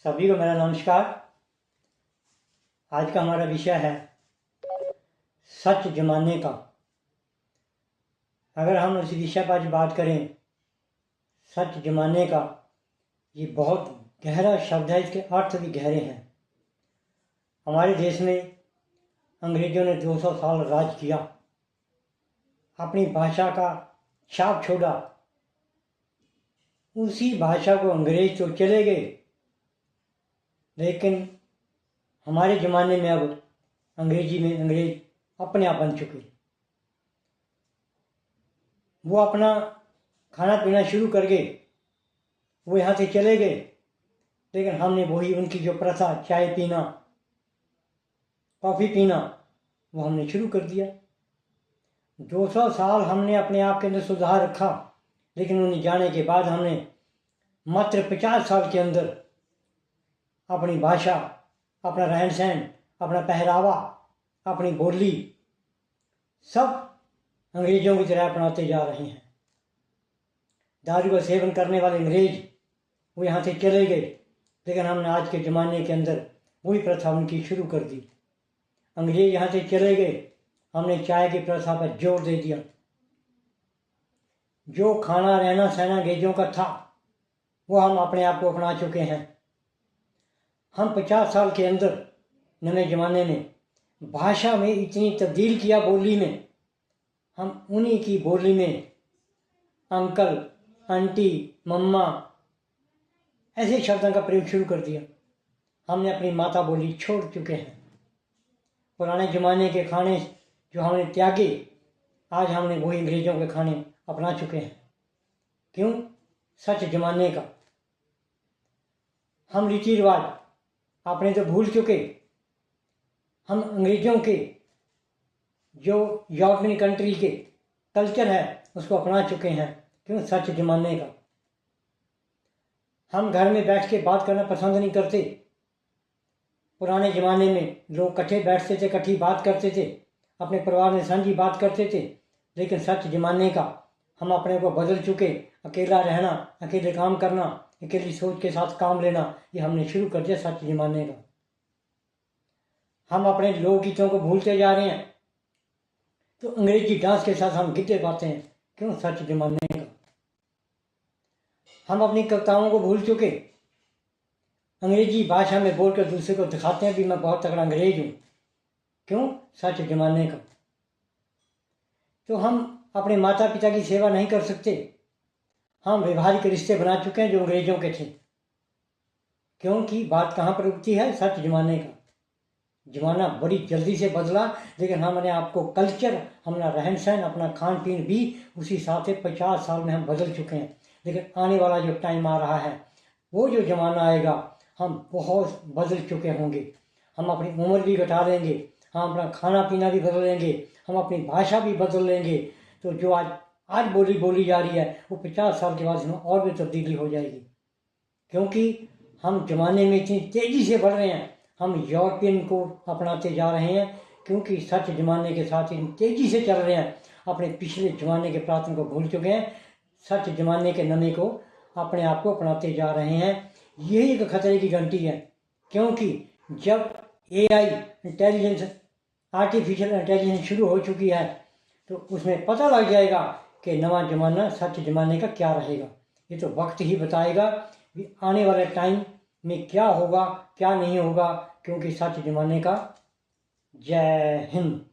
सभी को मेरा नमस्कार। आज का हमारा विषय है सच जमाने का। अगर हम उस विषय पर आज बात करें, सच जमाने का, ये बहुत गहरा शब्द है, इसके अर्थ भी गहरे हैं। हमारे देश में अंग्रेजों ने 200 साल राज किया, अपनी भाषा का छाप छोड़ा। उसी भाषा को अंग्रेज तो चले गए, लेकिन हमारे ज़माने में अब अंग्रेजी में अंग्रेज अपने आप बन चुके। वो अपना खाना पीना शुरू कर गए, वो यहाँ से चले गए, लेकिन हमने वही उनकी जो प्रथा, चाय पीना, कॉफ़ी पीना, वो हमने शुरू कर दिया। 200 साल हमने अपने आप के अंदर सुधार रखा, लेकिन उन्हें जाने के बाद हमने मात्र 50 साल के अंदर अपनी भाषा, अपना रहन सहन, अपना पहरावा, अपनी बोली सब अंग्रेजों की तरह अपनाते जा रहे हैं। दारू का सेवन करने वाले अंग्रेज वो यहाँ से चले गए, लेकिन हमने आज के ज़माने के अंदर वही प्रथा उनकी शुरू कर दी। अंग्रेज यहाँ से चले गए, हमने चाय की प्रथा पर जोर दे दिया। जो खाना रहना सहना अंग्रेजों का था, वो हम अपने आप को अपना चुके हैं। हम 50 साल के अंदर नए ज़माने में भाषा में इतनी तब्दील किया, बोली में। हम उन्हीं की बोली में अंकल, आंटी, मम्मा ऐसे शब्दों का प्रयोग शुरू कर दिया। हमने अपनी माता बोली छोड़ चुके हैं। पुराने ज़माने के खाने जो हमने त्यागे, आज हमने वही अंग्रेज़ों के खाने अपना चुके हैं। क्यों? सच ज़माने का। हम रीति रिवाज आपने तो भूल चुके। हम अंग्रेज़ों के जो यूरोपियन कंट्री के कल्चर है उसको अपना चुके हैं। क्यों? सच जमाने का। हम घर में बैठ के बात करना पसंद नहीं करते। पुराने ज़माने में लोग इकट्ठे बैठते थे, इकट्ठी बात करते थे, अपने परिवार में साझी बात करते थे। लेकिन सच जमाने का हम अपने को बदल चुके। अकेला रहना, अकेले काम करना, अकेली सोच के साथ काम लेना, ये हमने शुरू कर दिया सच जमाने का। हम अपने लोकगीतों को भूलते जा रहे हैं, तो अंग्रेजी डांस के साथ हम गिद्दे गाते हैं। क्यों? सच जमाने का। हम अपनी कविताओं को भूल चुके। अंग्रेजी भाषा में बोलकर दूसरे को दिखाते हैं भी मैं बहुत तगड़ा अंग्रेज हूँ। क्यों? सच जमाने का। तो हम अपने माता पिता की सेवा नहीं कर सकते। हम व्यवहारिक रिश्ते बना चुके हैं जो अंग्रेजों के थे। क्योंकि बात कहाँ पर रुकती है? सच जमाने का। जमाना बड़ी जल्दी से बदला, लेकिन हमने आपको कल्चर, हमारा रहन सहन, अपना खान पीन भी उसी हिसाब से 50 साल में हम बदल चुके हैं। लेकिन आने वाला जो टाइम आ रहा है, वो जो ज़माना आएगा, हम बहुत बदल चुके होंगे। हम अपनी उम्र भी घटा लेंगे, हम अपना खाना पीना भी बदल लेंगे, हम अपनी भाषा भी बदल लेंगे। तो जो आज बोली जा रही है, वो 50 साल के बाद इसमें और भी तब्दीली हो जाएगी। क्योंकि हम ज़माने में इतनी तेज़ी से बढ़ रहे हैं, हम यूरोपियन को अपनाते जा रहे हैं। क्योंकि सच ज़माने के साथ इतनी तेज़ी से चल रहे हैं, अपने पिछले ज़माने के पुरातन को भूल चुके हैं। सच ज़माने के नए को अपने आप को अपनाते जा रहे हैं। यही एक खतरे की घंटी है। क्योंकि जब AI इंटेलिजेंस, आर्टिफिशियल इंटेलिजेंस शुरू हो चुकी है, तो उसमें पता लग जाएगा कि नवा ज़माना सच ज़माने का क्या रहेगा। ये तो वक्त ही बताएगा कि आने वाले टाइम में क्या होगा, क्या नहीं होगा। क्योंकि सच ज़माने का। जय हिंद।